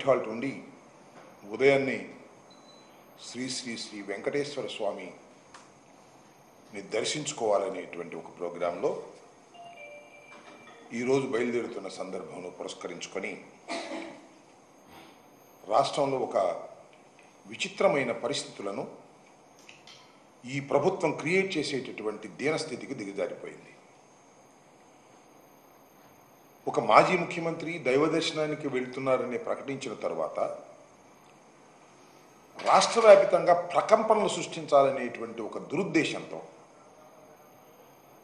White hall నుండి ఉదయాన్నే శ్రీ శ్రీ శ్రీ వెంకటేశ్వర స్వామిని దర్శించుకోవాలనేటువంటి ఒక ప్రోగ్రాంలో ఈరోజు బయలుదేరుతున్న సందర్భంలో పురస్కరించుకొని రాష్ట్రంలో ఒక విచిత్రమైన పరిస్థితులను ఈ ప్రభుత్వం క్రియేట్ చేసేటటువంటి దీనస్థితికి దిగజారిపోయింది. ఒక మాజీ ముఖ్యమంత్రి దైవ దర్శనానికి వెళ్తున్నారని ప్రకటించిన తర్వాత రాష్ట్ర వ్యాప్తంగా ప్రకంపనలు సృష్టించాలనేటువంటి ఒక దురుద్దేశంతో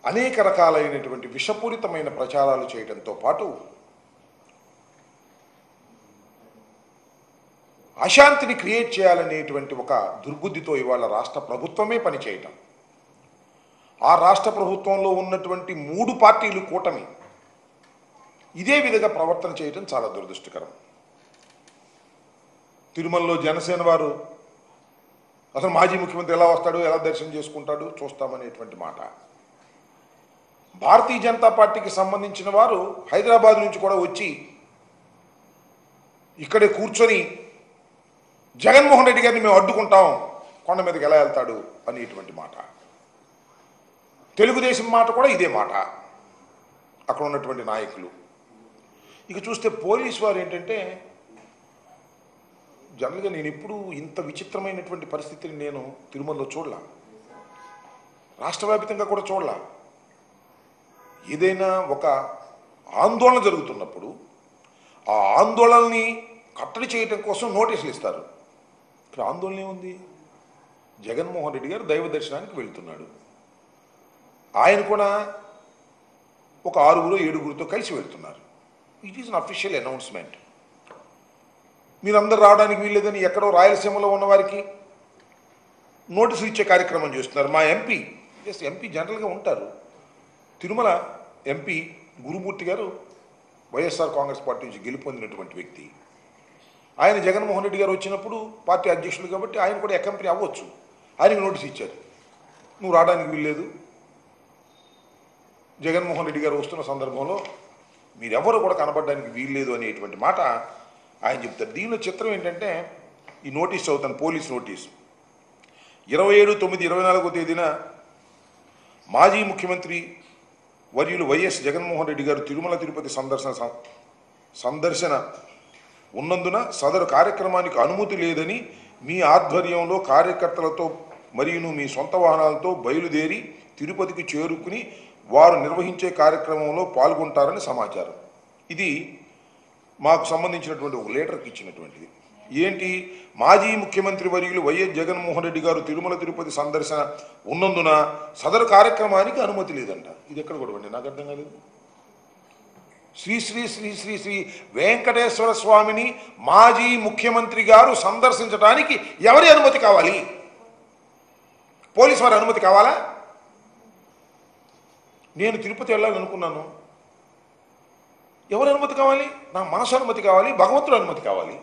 అనేక రకాలైనటువంటి విషపూరితమైన ప్రచారాలు చేయడంతో పాటు అశాంతిని క్రియేట్ చేయాలనేటువంటి ఒక దుర్బుద్ధితో ఇవాళ రాష్ట్ర ప్రభుత్వమే పనిచేయటం, ఆ రాష్ట్ర ప్రభుత్వంలో ఉన్నటువంటి 3 పార్టీలు కూటమి ఇదే విధంగా ప్రవర్తన చేయటం చాలా దురదృష్టకరం. తిరుమలలో జనసేన వారు అసలు మాజీ ముఖ్యమంత్రి ఎలా వస్తాడు, ఎలా దర్శనం చేసుకుంటాడు చూస్తామనేటువంటి మాట. భారతీయ జనతా పార్టీకి సంబంధించిన వారు హైదరాబాద్ నుంచి కూడా వచ్చి ఇక్కడే కూర్చొని జగన్మోహన్ రెడ్డి గారిని మేము అడ్డుకుంటాం, కొండ మీదకి ఎలా వెళ్తాడు అనేటువంటి మాట. తెలుగుదేశం మాట కూడా ఇదే మాట, అక్కడ ఉన్నటువంటి నాయకులు. ఇక చూస్తే పోలీసు వారు ఏంటంటే, జనరల్గా నేను ఎప్పుడు ఇంత విచిత్రమైనటువంటి పరిస్థితిని నేను తిరుమలలో చూడలా, రాష్ట్ర వ్యాప్తంగా కూడా చూడలా. ఏదైనా ఒక ఆందోళన జరుగుతున్నప్పుడు ఆ ఆందోళనని కట్టడి చేయటం కోసం నోటీసులు ఇస్తారు. ఇక్కడ ఆందోళన ఏముంది? జగన్మోహన్ రెడ్డి గారు దైవ దర్శనానికి వెళ్తున్నాడు, ఆయన కూడా ఒక 6-7 కలిసి వెళ్తున్నారు. It is an official announcement. మీరందరూ రావడానికి వీల్లేదని ఎక్కడో రాయలసీమలో ఉన్న వారికి నోటీసులు ఇచ్చే కార్యక్రమం చేస్తున్నారు. మా ఎంపీ జనరల్గా ఉంటారు, తిరుమల ఎంపీ గురుమూర్తి గారు వైఎస్ఆర్ కాంగ్రెస్ పార్టీ నుంచి గెలుపొందినటువంటి వ్యక్తి. ఆయన జగన్మోహన్ రెడ్డి గారు వచ్చినప్పుడు పార్టీ అధ్యక్షులు కాబట్టి ఆయన కూడా అకంపెనీ అవ్వచ్చు. ఆయనకు నోటీస్ ఇచ్చారు, నువ్వు రావడానికి వీల్లేదు, జగన్మోహన్ రెడ్డి గారు వస్తున్న సందర్భంలో మీరెవరు కూడా కనబడడానికి వీల్లేదు అనేటువంటి మాట ఆయన చెప్తారు. దీనిలో చిత్రం ఏంటంటే, ఈ నోటీస్ చదువుతాను, పోలీస్ నోటీస్. 27/9/24 తేదీన మాజీ ముఖ్యమంత్రి వర్యులు వైఎస్ జగన్మోహన్ రెడ్డి గారు తిరుమల తిరుపతి సందర్శన ఉన్నందున సదరు కార్యక్రమానికి అనుమతి లేదని మీ ఆధ్వర్యంలో కార్యకర్తలతో మరియు మీ సొంత వాహనాలతో బయలుదేరి తిరుపతికి చేరుకుని వారు నిర్వహించే కార్యక్రమంలో పాల్గొంటారని సమాచారం. ఇది మాకు సంబంధించినటువంటి ఒక లెటర్కి ఇచ్చినటువంటిది. ఏంటి? మాజీ ముఖ్యమంత్రి వర్యులు వైఎస్ జగన్మోహన్ రెడ్డి గారు తిరుమల తిరుపతి సందర్శన ఉన్నందున సదరు కార్యక్రమానికి అనుమతి లేదంట. ఇది ఎక్కడ కూడా నాకు అర్థం కాలేదు. శ్రీ శ్రీ శ్రీ శ్రీ శ్రీ వెంకటేశ్వర స్వామిని మాజీ ముఖ్యమంత్రి గారు సందర్శించడానికి ఎవరి అనుమతి కావాలి? పోలీసు వారి అనుమతి కావాలా? నేను తిరుపతి వెళ్ళాలనుకున్నాను, ఎవరి అనుమతి కావాలి? నా మనసు అనుమతి కావాలి, భగవంతుడు అనుమతి కావాలి.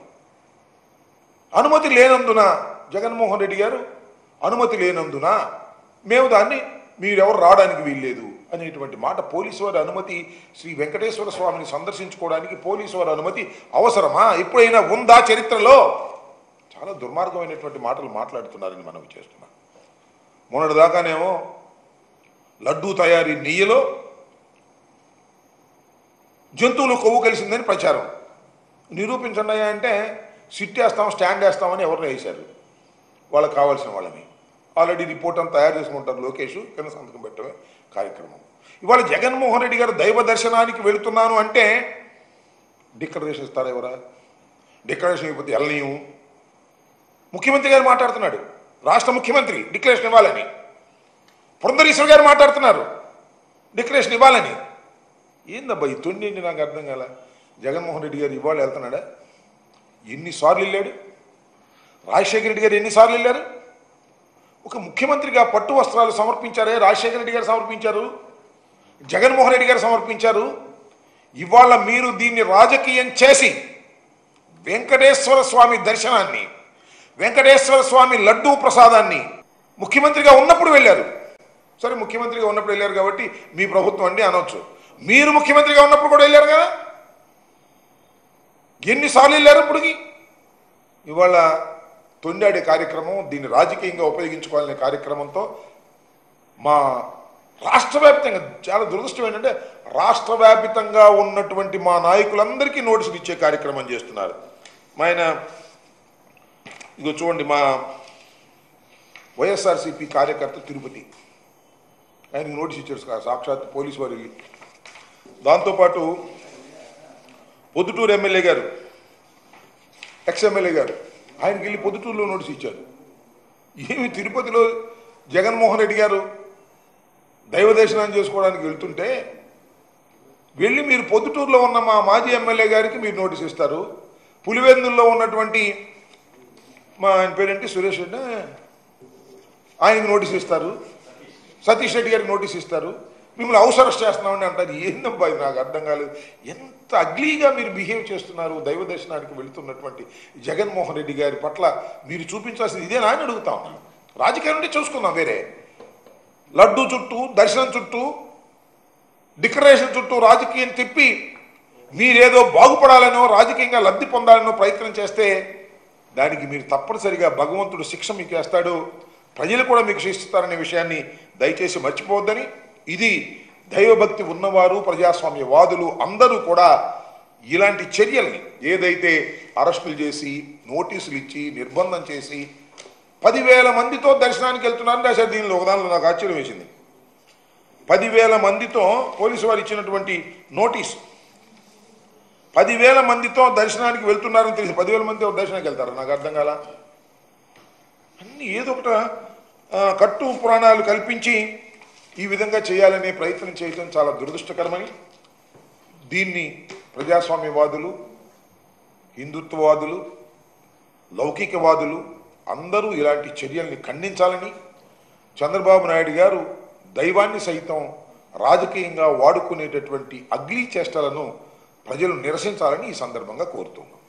అనుమతి లేనందున జగన్మోహన్ రెడ్డి గారు అనుమతి లేనందున మేము దాన్ని మీరెవరు రావడానికి వీల్లేదు అనేటువంటి మాట. పోలీసు వారి అనుమతి, శ్రీ వెంకటేశ్వర స్వామిని సందర్శించుకోవడానికి పోలీసు వారి అనుమతి అవసరమా? ఎప్పుడైనా ఉందా చరిత్రలో? చాలా దుర్మార్గమైనటువంటి మాటలు మాట్లాడుతున్నారని మనం చేస్తున్నాం. మొన్నటిదాకానేమో లడ్డూ తయారీ నెయ్యిలో జంతువులు కొవ్వు కలిసిందని ప్రచారం. నిరూపించండి అంటే సిట్ వేస్తాం, స్టాండ్ వేస్తామని ఎవరిని వేశారు, వాళ్ళకి కావాల్సిన వాళ్ళని. ఆల్రెడీ రిపోర్ట్ అంతా తయారు చేసుకుంటారు లోకేష్, కింద సంతకం పెట్టమే కార్యక్రమం. ఇవాళ జగన్మోహన్ రెడ్డి గారు దైవ దర్శనానికి వెళుతున్నాను అంటే డిక్లరేషన్ ఇస్తారా? ఎవరా డిక్లరేషన్ ఇవ్వకపోతే వెళ్ళనీయం. ముఖ్యమంత్రి గారు మాట్లాడుతున్నాడు, రాష్ట్ర ముఖ్యమంత్రి డిక్లరేషన్ ఇవ్వాలని. పురంధరేశ్వర్ గారు మాట్లాడుతున్నారు, డిక్లరేషన్ ఇవ్వాలని. ఏందబ్బా ఈ తొండి? నాకు అర్థం కాల. జగన్మోహన్ రెడ్డి గారు ఇవాళ వెళ్తున్నాడా? ఎన్నిసార్లు వెళ్ళాడు? రాజశేఖర రెడ్డి గారు ఎన్నిసార్లు వెళ్ళారు? ఒక ముఖ్యమంత్రిగా పట్టు వస్త్రాలు సమర్పించారే, రాజశేఖర రెడ్డి గారు సమర్పించారు, జగన్మోహన్ రెడ్డి గారు సమర్పించారు. ఇవాళ మీరు దీన్ని రాజకీయం చేసి వెంకటేశ్వర స్వామి దర్శనాన్ని, వెంకటేశ్వర స్వామి లడ్డూ ప్రసాదాన్ని ముఖ్యమంత్రిగా ఉన్నప్పుడు వెళ్ళారు. సరే, ముఖ్యమంత్రిగా ఉన్నప్పుడు వెళ్ళారు కాబట్టి మీ ప్రభుత్వం అండి అనొచ్చు. మీరు ముఖ్యమంత్రిగా ఉన్నప్పుడు కూడా వెళ్ళారు కదా. ఎన్నిసార్లు వెళ్ళారు ఇప్పటికి? ఇవాళ తొండాడే కార్యక్రమం, దీన్ని రాజకీయంగా ఉపయోగించుకోవాలనే కార్యక్రమంతో మా రాష్ట్ర వ్యాప్తంగా చాలా దురదృష్టం ఏంటంటే రాష్ట్ర వ్యాప్తంగా ఉన్నటువంటి మా నాయకులందరికీ నోటీసులు ఇచ్చే కార్యక్రమం చేస్తున్నారు. ఆయన ఇదిగో చూడండి, మా వైఎస్ఆర్సీపీ కార్యకర్త తిరుపతి, ఆయనకి నోటీస్ ఇచ్చారు సాక్షాత్ పోలీసు వారు వెళ్ళి. దాంతోపాటు పొద్దుటూరు ఎమ్మెల్యే గారు, ఎక్స్-ఎమ్మెల్యే గారు, ఆయనకి వెళ్ళి పొద్దుటూరులో నోటీస్ ఇచ్చారు. ఏమి తిరుపతిలో జగన్మోహన్ రెడ్డి గారు దైవ దర్శనం చేసుకోవడానికి వెళ్తుంటే వెళ్ళి మీరు పొద్దుటూరులో ఉన్న మా మాజీ ఎమ్మెల్యే గారికి మీరు నోటీస్ ఇస్తారు, పులివెందుల్లో ఉన్నటువంటి మా ఆయన పేరేంటి సురేష్ రెడ్డి ఆయనకి నోటీస్ ఇస్తారు, సతీష్ రెడ్డి గారికి నోటీస్ ఇస్తారు, మిమ్మల్ని హౌస్ అరెస్ట్ చేస్తున్నామని అంటారు. ఏందబ్బా ఇది నాకు అర్థం కాలేదు. ఎంత అగ్లీగా మీరు బిహేవ్ చేస్తున్నారు దైవ దర్శనానికి వెళుతున్నటువంటి జగన్మోహన్ రెడ్డి గారి పట్ల మీరు చూపించాల్సింది ఇదేనా అని అడుగుతా ఉన్నాను. రాజకీయం నుండి చూసుకుందాం, వేరే లడ్డూ చుట్టూ, దర్శనం చుట్టూ, డిక్లరేషన్ చుట్టూ రాజకీయం తిప్పి మీరేదో బాగుపడాలనో రాజకీయంగా లబ్ధి పొందాలనో ప్రయత్నం చేస్తే దానికి మీరు తప్పనిసరిగా భగవంతుడు శిక్ష మీకు వేస్తాడు, ప్రజలు కూడా మీకు శిక్షిస్తారనే విషయాన్ని దయచేసి మర్చిపోవద్దని, ఇది దైవభక్తి ఉన్నవారు ప్రజాస్వామ్యవాదులు అందరూ కూడా ఇలాంటి చర్యల్ని ఏదైతే అరెస్టులు చేసి నోటీసులు ఇచ్చి నిర్బంధం చేసి 10,000 మందితో దర్శనానికి వెళ్తున్నారని రాశారు. దీనిలో ఒకదానిలో నాకు ఆశ్చర్యం వేసింది. 10,000 మందితో పోలీసు వారు ఇచ్చినటువంటి నోటీసు, 10,000 మందితో దర్శనానికి వెళ్తున్నారని తెలిసి 10,000 మందితో దర్శనానికి వెళ్తారు. నాకు అర్థం కాల. అన్ని ఏదో ఒకట కట్టు పురాణాలు కల్పించి ఈ విధంగా చేయాలనే ప్రయత్నం చేయడం చాలా దురదృష్టకరమని, దీన్ని ప్రజాస్వామ్యవాదులు, హిందుత్వవాదులు, లౌకికవాదులు అందరూ ఇలాంటి చర్యల్ని ఖండించాలని, చంద్రబాబు నాయుడు గారు దైవాన్ని సైతం రాజకీయంగా వాడుకునేటటువంటి అగ్లీ చేష్టలను ప్రజలు నిరసించాలని ఈ సందర్భంగా కోరుతున్నాం.